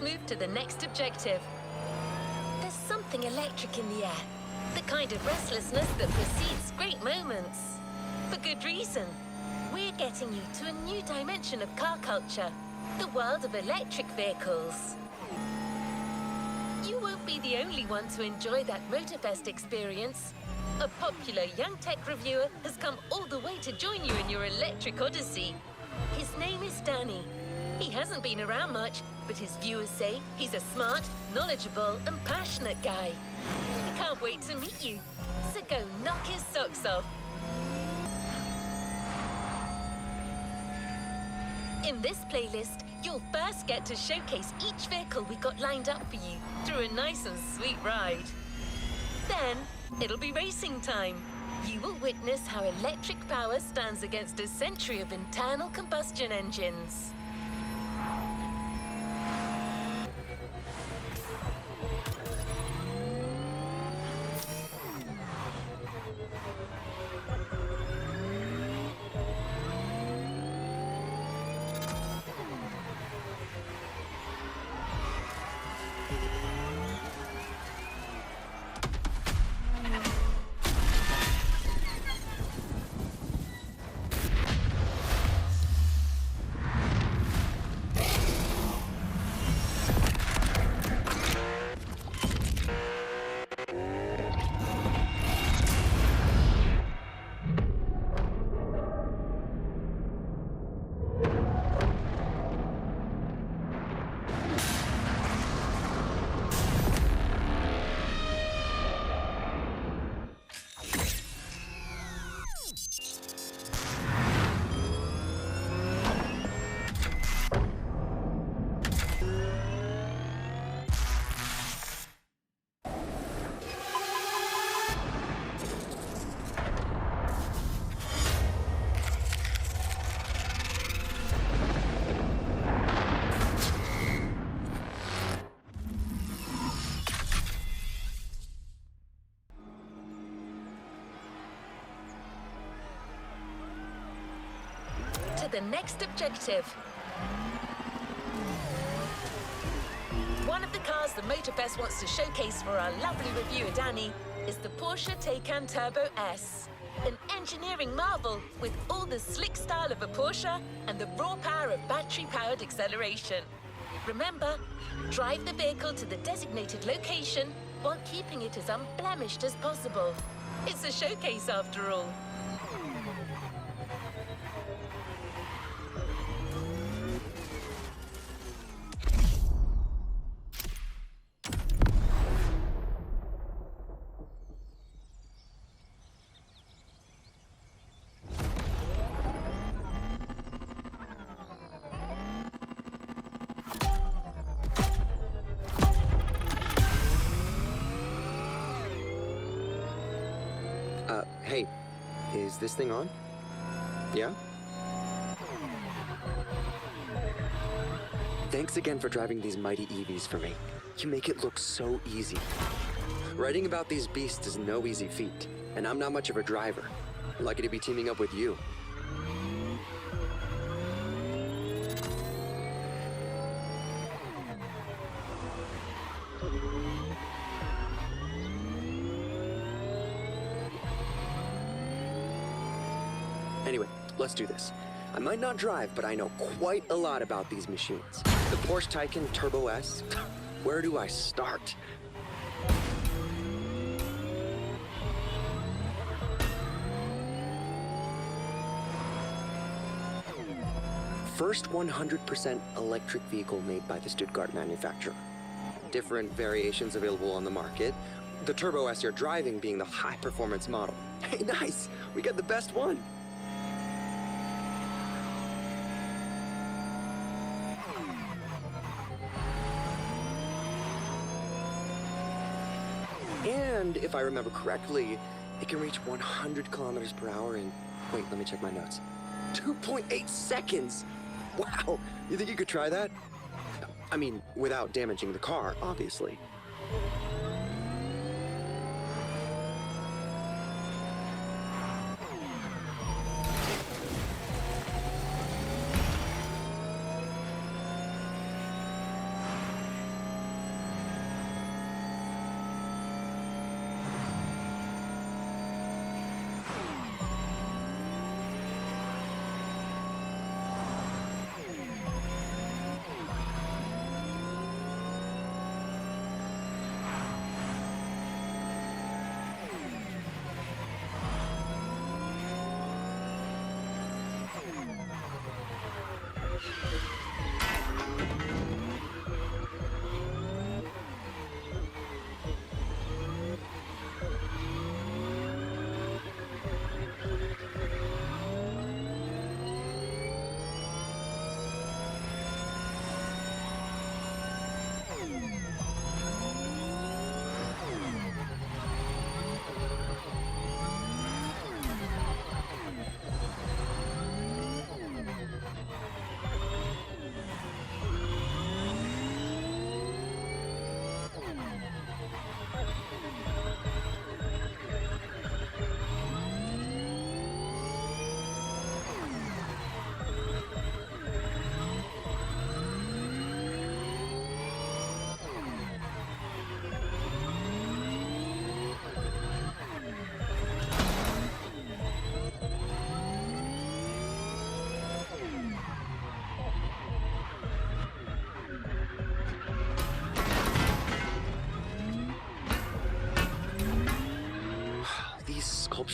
Let's move to the next objective. There's something electric in the air. The kind of restlessness that precedes great moments. For good reason. We're getting you to a new dimension of car culture. The world of electric vehicles. You won't be the only one to enjoy that Motorfest experience. A popular young tech reviewer has come all the way to join you in your electric Odyssey. His name is Danny. He hasn't been around much, but his viewers say he's a smart, knowledgeable, and passionate guy. We can't wait to meet you, so go knock his socks off. In this playlist, you'll first get to showcase each vehicle we got lined up for you through a nice and sweet ride. Then, it'll be racing time. You will witness how electric power stands against a century of internal combustion engines. The next objective. One of the cars the Motorfest wants to showcase for our lovely reviewer Danny is the Porsche Taycan Turbo S. An engineering marvel with all the slick style of a Porsche and the raw power of battery-powered acceleration. Remember, drive the vehicle to the designated location while keeping it as unblemished as possible. It's a showcase after all. Hey, is this thing on? Yeah? Thanks again for driving these mighty EVs for me. You make it look so easy. Writing about these beasts is no easy feat, and I'm not much of a driver. Lucky to be teaming up with you. Anyway, let's do this. I might not drive, but I know quite a lot about these machines. The Porsche Taycan Turbo S, where do I start? First 100% electric vehicle made by the Stuttgart manufacturer. Different variations available on the market. The Turbo S you're driving being the high-performance model. Hey, nice! We got the best one! And if I remember correctly, it can reach 100 kilometers per hour in, wait, let me check my notes, 2.8 seconds! Wow, you think you could try that? I mean, without damaging the car, obviously.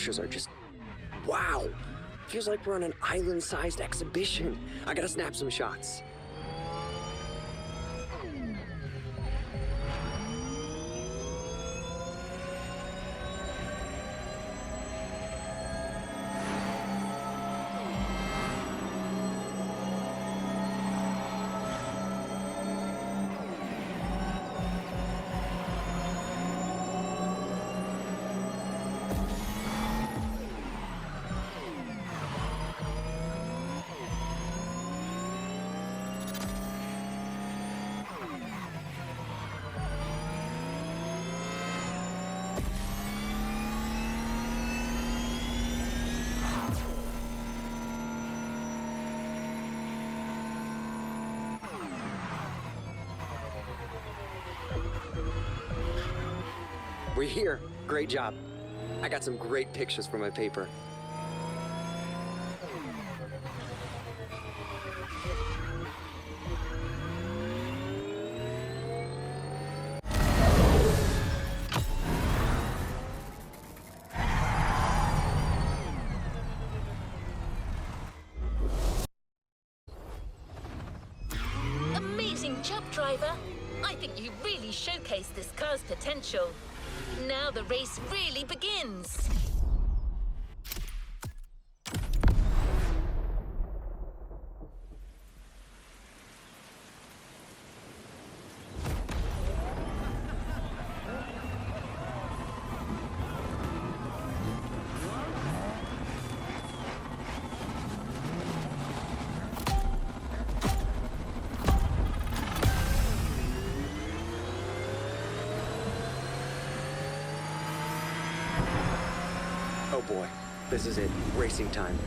Porsches are just... wow! Feels like we're on an island-sized exhibition. I gotta snap some shots. We're here. Great job. I got some great pictures for my paper. Amazing job, driver. I think you really showcased this car's potential. Now the race really begins. Oh boy, this is it. Racing time.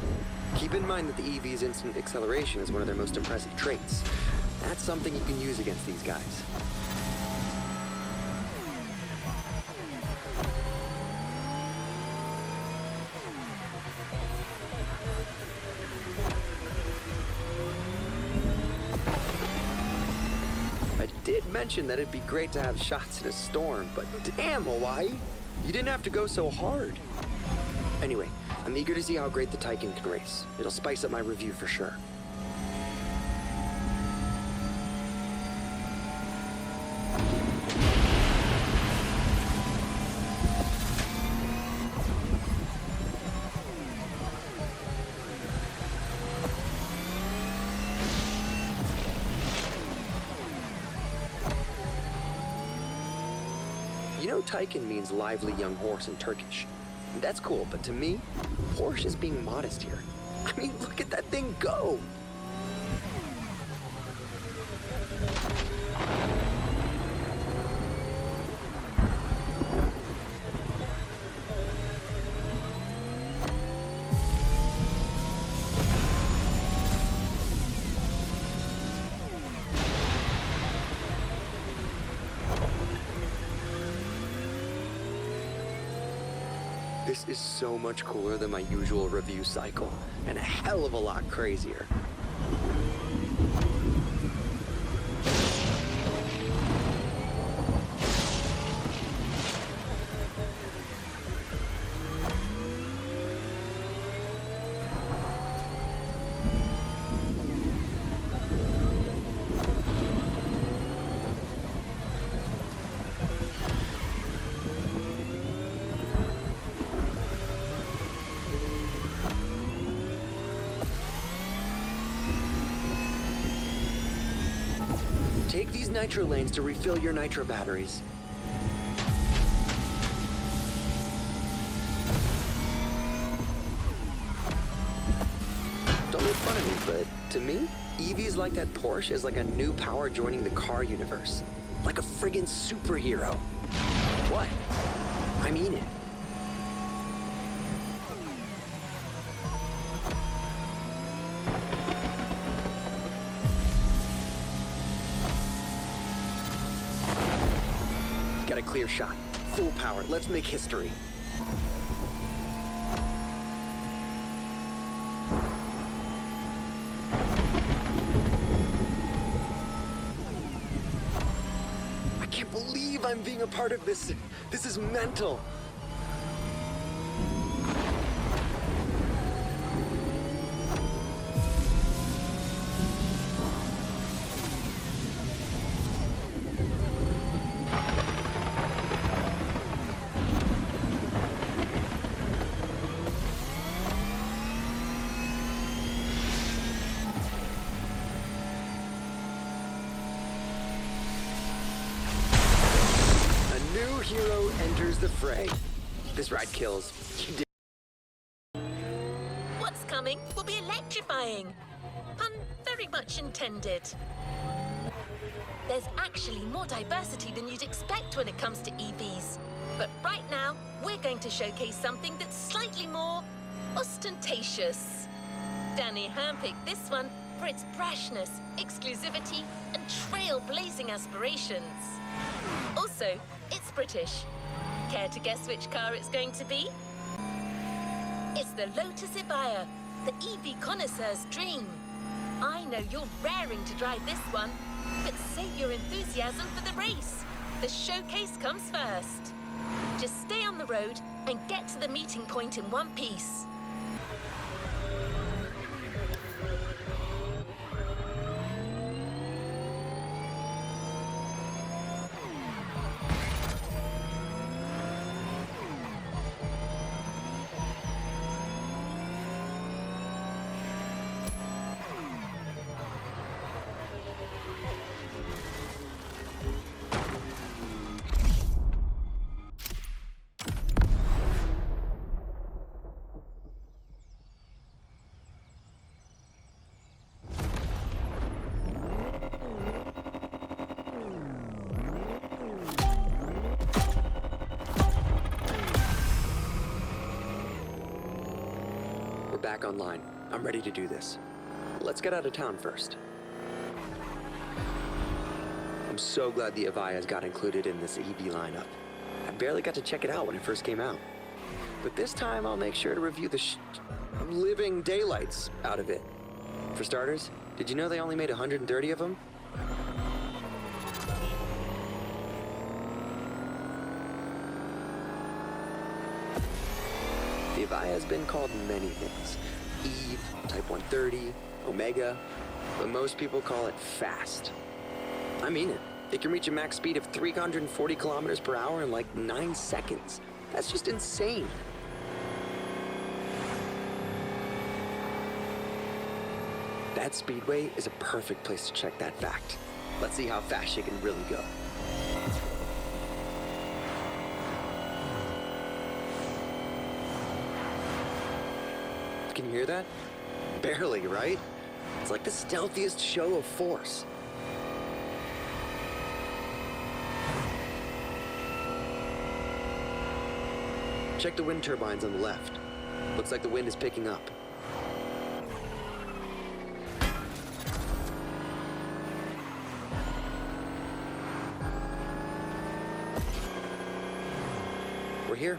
Keep in mind that the EV's instant acceleration is one of their most impressive traits. That's something you can use against these guys. I did mention that it'd be great to have shots in a storm, but damn, Hawaii, you didn't have to go so hard. Anyway, I'm eager to see how great the Taycan can race. It'll spice up my review for sure. You know, Taycan means lively young horse in Turkish. That's cool, but to me, Porsche is being modest here. I mean, look at that thing go! This is so much cooler than my usual review cycle, and a hell of a lot crazier. Take these nitro lanes to refill your nitro batteries. Don't make fun of me, but to me, EVs like that Porsche is like a new power joining the car universe. Like a friggin' superhero. What? I mean it. Got a clear shot. Full power. Let's make history. I can't believe I'm being a part of this. This is mental. enters the fray. This ride kills. What's coming will be electrifying. Pun very much intended. There's actually more diversity than you'd expect when it comes to EVs. But right now, we're going to showcase something that's slightly more ostentatious. Danny handpicked this one for its brashness, exclusivity, and trailblazing aspirations. Also, it's British. Care to guess which car it's going to be? It's the Lotus Evija, the EV connoisseur's dream. I know you're raring to drive this one, but save your enthusiasm for the race. The showcase comes first. Just stay on the road and get to the meeting point in one piece. Back online. I'm ready to do this. Let's get out of town first. I'm so glad the Evija's got included in this EV lineup. I barely got to check it out when it first came out. But this time I'll make sure to review the living daylights out of it. For starters, did you know they only made 130 of them? The Evija has been called many things. Eve, Type 130, Omega, but most people call it fast. I mean it. It can reach a max speed of 340 kilometers per hour in like 9 seconds. That's just insane. That speedway is a perfect place to check that fact. Let's see how fast she can really go. Can you hear that? Barely, right? It's like the stealthiest show of force. Check the wind turbines on the left. Looks like the wind is picking up. We're here.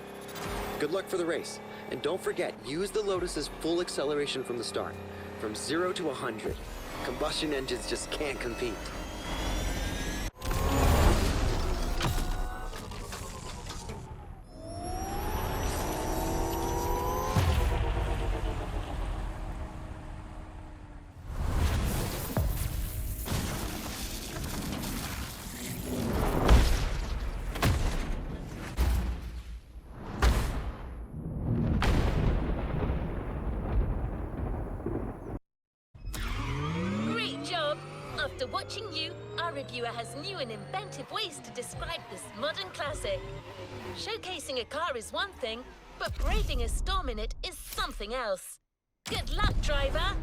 Good luck for the race. And don't forget, use the Lotus's full acceleration from the start. From 0 to 100. Combustion engines just can't compete. After watching you, our reviewer has new and inventive ways to describe this modern classic. Showcasing a car is one thing, but braving a storm in it is something else. Good luck, driver!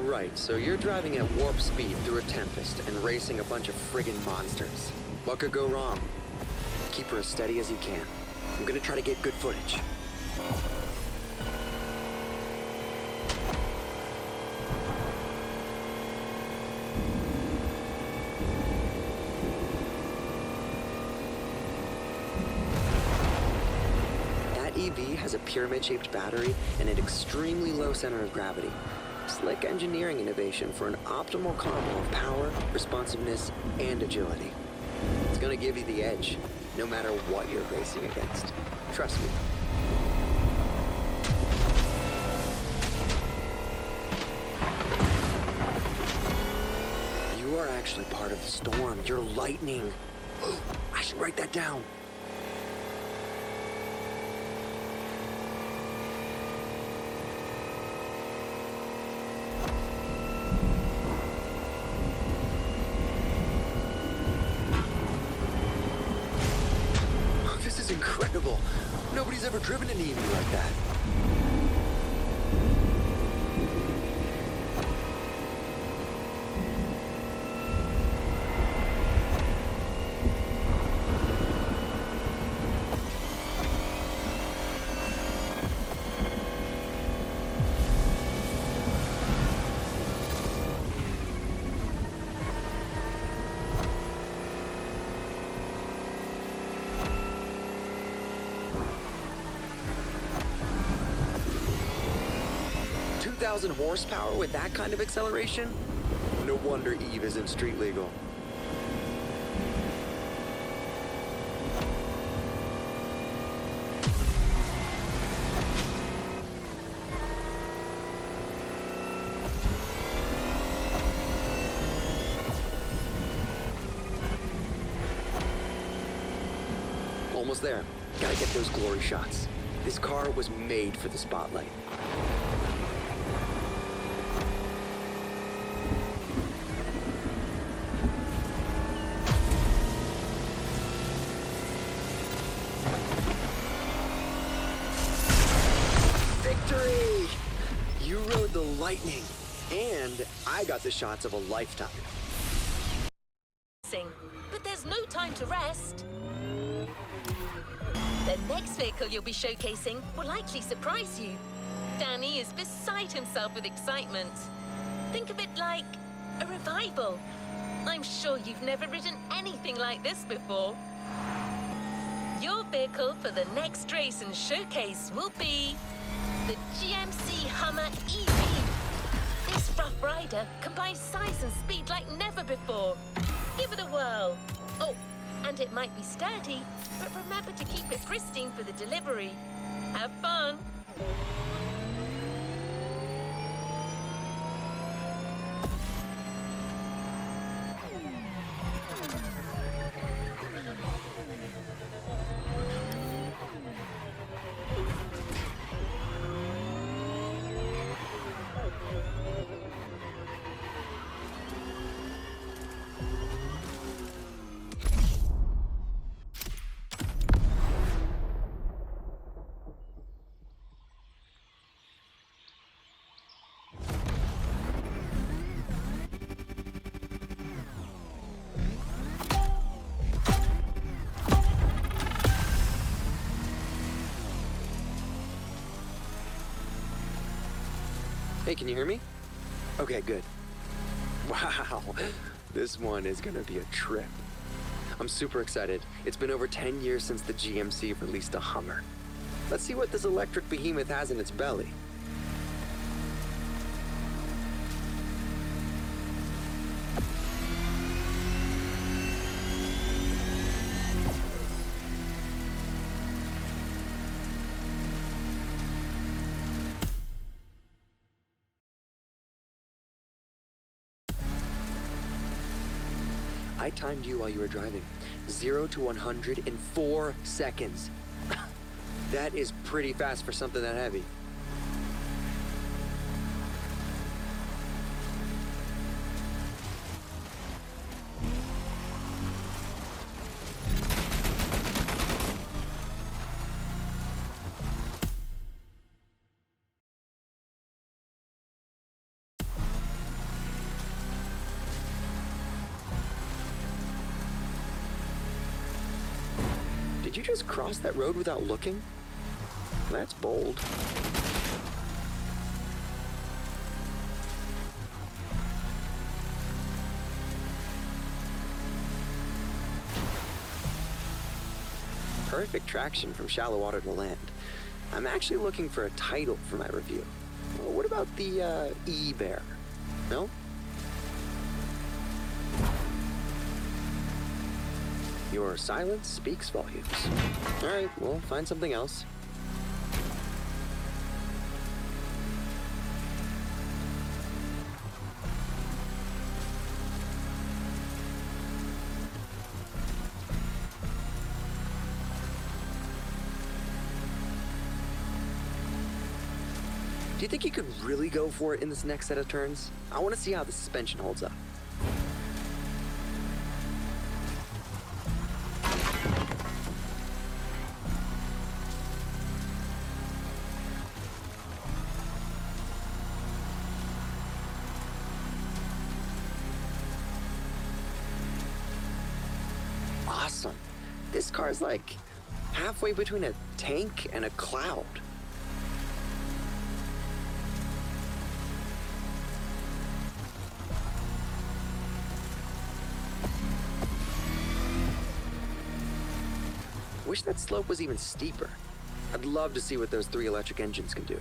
Right, so you're driving at warp speed through a tempest and racing a bunch of friggin' monsters. What could go wrong? Keep her as steady as you can. I'm gonna try to get good footage. That EV has a pyramid-shaped battery and an extremely low center of gravity. Slick engineering innovation for an optimal combo of power, responsiveness, and agility. It's gonna give you the edge, no matter what you're racing against. Trust me. are actually part of the storm. You're lightning. I should write that down. This is incredible. Nobody's ever driven an EV like that. Horsepower with that kind of acceleration? No wonder Eve isn't street legal. Almost there. Gotta get those glory shots. This car was made for the spotlight. Lightning, and I got the shots of a lifetime. But there's no time to rest. The next vehicle you'll be showcasing will likely surprise you. Danny is beside himself with excitement. Think of it like a revival. I'm sure you've never ridden anything like this before. Your vehicle for the next race and showcase will be the GMC Hummer EV. This rough rider combines size and speed like never before. Give it a whirl. Oh, and it might be sturdy, but remember to keep it pristine for the delivery. Have fun. Hey, can you hear me? Okay, good. Wow, this one is gonna be a trip. I'm super excited. It's been over 10 years since the GMC released a Hummer. Let's see what this electric behemoth has in its belly. I timed you while you were driving. 0 to 100 in 4 seconds. That is pretty fast for something that heavy. Did you just cross that road without looking? That's bold. Perfect traction from shallow water to land. I'm actually looking for a title for my review. Well, what about the E-Bear? No? Your silence speaks volumes. All right, we'll find something else. you think you could really go for it in this next set of turns? I want to see how the suspension holds up. Awesome. This car's like halfway between a tank and a cloud. Wish that slope was even steeper. I'd love to see what those 3 electric engines can do.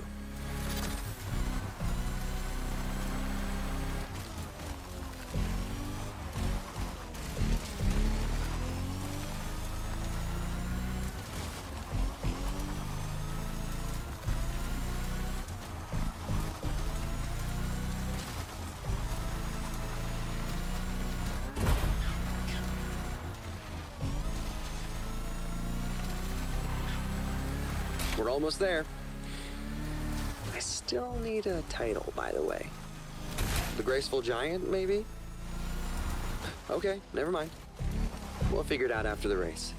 We're almost there. I still need a title, by the way. The Graceful Giant, maybe? Okay, never mind. We'll figure it out after the race.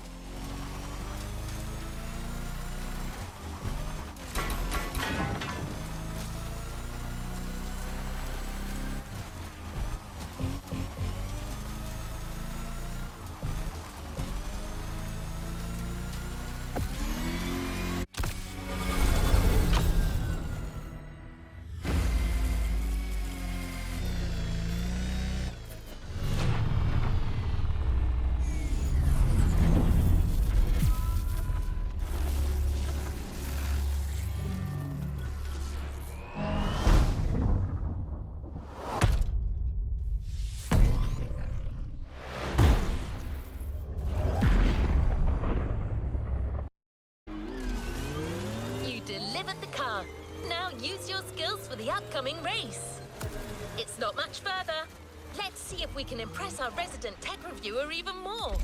Delivered the car. Now use your skills for the upcoming race. It's not much further. Let's see if we can impress our resident tech reviewer even more.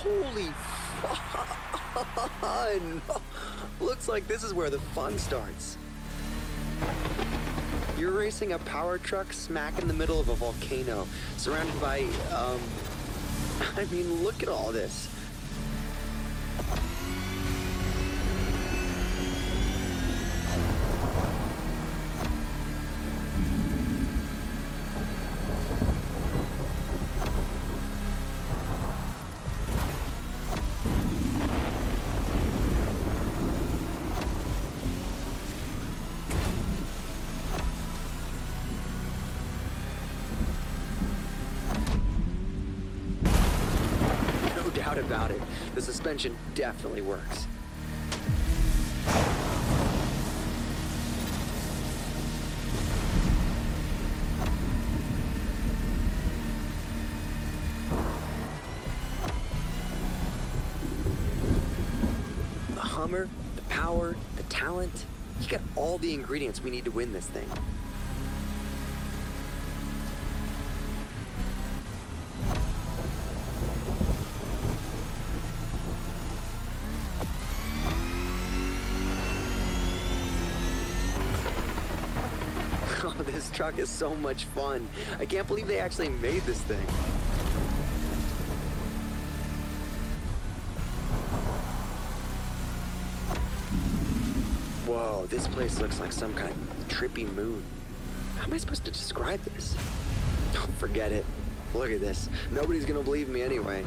Holy fun! Looks like this is where the fun starts. You're racing a power truck smack in the middle of a volcano, surrounded by, I mean, look at all this. About it. The suspension definitely works. The Hummer, the power, the talent. You got all the ingredients we need to win this thing. Oh, this truck is so much fun. I can't believe they actually made this thing. Whoa, this place looks like some kind of trippy moon. How am I supposed to describe this? Don't forget it. Look at this. Nobody's gonna believe me anyway.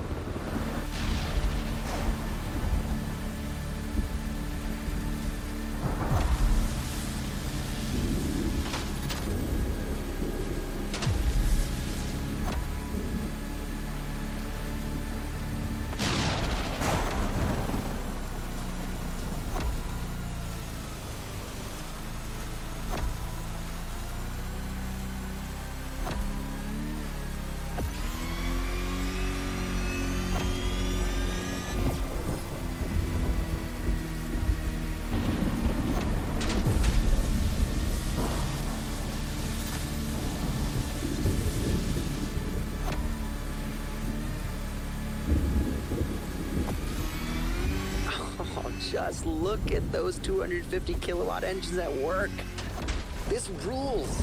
Just look at those 250 kilowatt engines at work. This rules.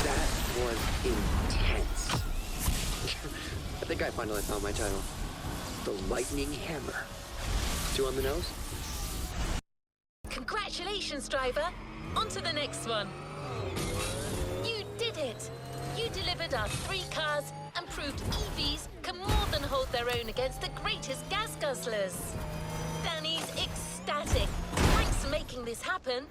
That was intense. I think I finally found my title. The Lightning Hammer. 2 on the nose? Congratulations, driver. On to the next one. You did it. You delivered our 3 cars and proved EVs can more than hold their own against the greatest gas guzzlers. Danny's ecstatic. Thanks for making this happen.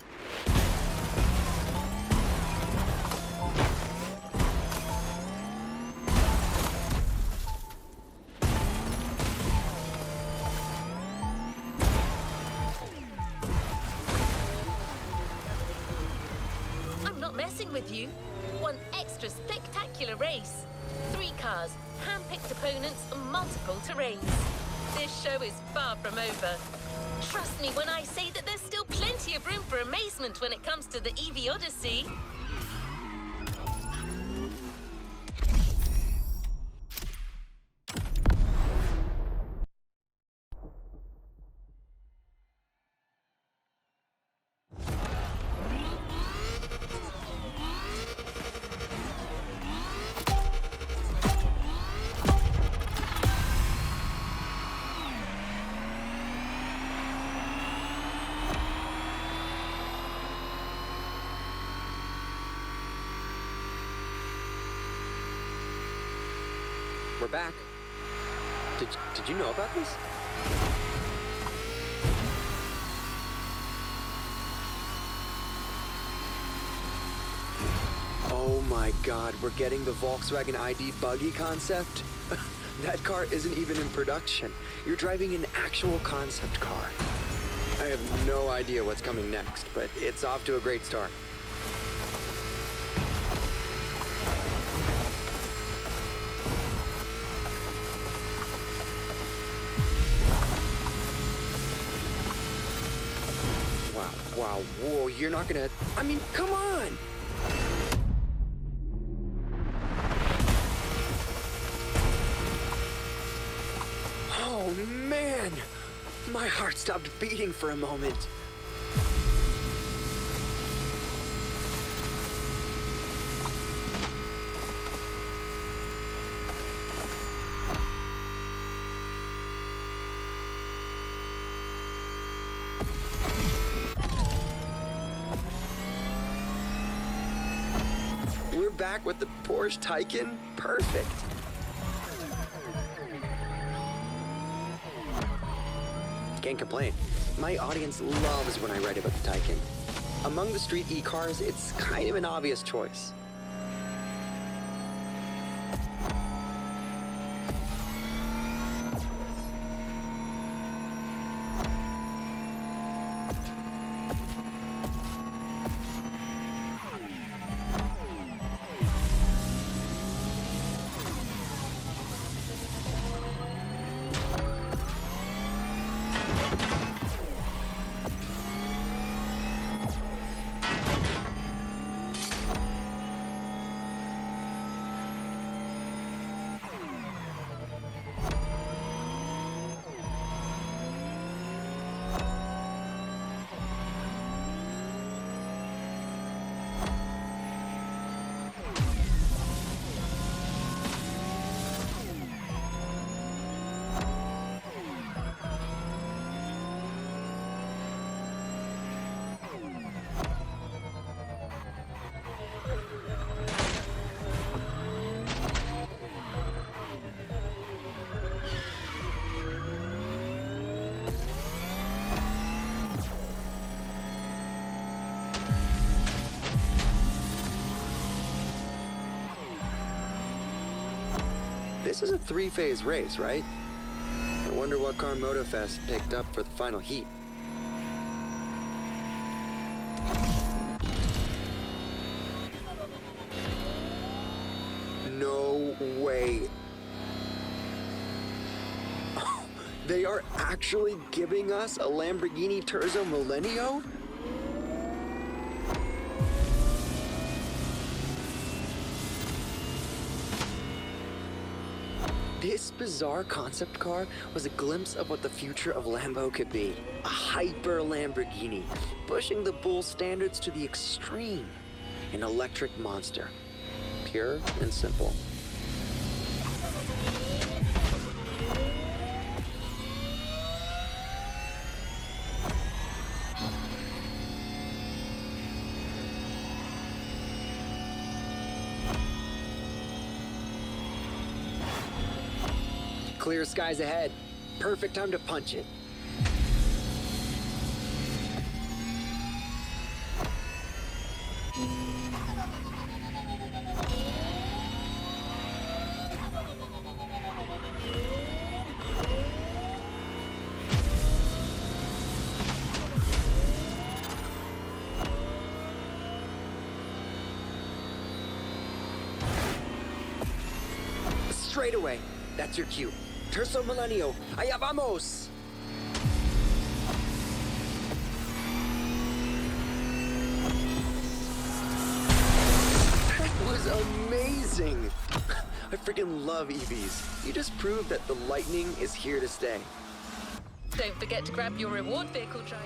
Messing with you. One extra spectacular race. 3 cars, hand-picked opponents, and multiple terrains. This show is far from over. Trust me when I say that there's still plenty of room for amazement when it comes to the EV Odyssey. We're back. Did you know about this? Oh my God, we're getting the Volkswagen ID buggy concept? That car isn't even in production. You're driving an actual concept car. I have no idea what's coming next, but it's off to a great start. Wow, whoa, you're not gonna... I mean, come on! Oh, man! My heart stopped beating for a moment. We're back with the Porsche Taycan? Perfect. Can't complain. My audience loves when I write about the Taycan. Among the street e-cars, it's kind of an obvious choice. This is a 3-phase race, right? I wonder what car Motorfest picked up for the final heat. No way. Oh, They are actually giving us a Lamborghini Terzo Millennio? This bizarre concept car was a glimpse of what the future of Lambo could be. A hyper Lamborghini, pushing the bull standards to the extreme. An electric monster. Pure and simple. Clear skies ahead. Perfect time to punch it. Straight away. That's your cue. Terzo Millennio, allá vamos! That was amazing! I freaking love EVs. You just proved that the Lightning is here to stay. Don't forget to grab your reward vehicle, driver.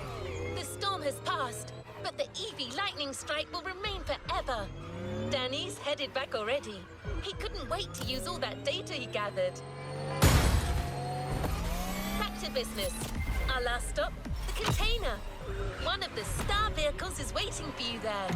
The storm has passed, but the EV lightning strike will remain forever. Danny's headed back already. He couldn't wait to use all that data he gathered. Back to business. Our last stop, the container. One of the star vehicles is waiting for you there.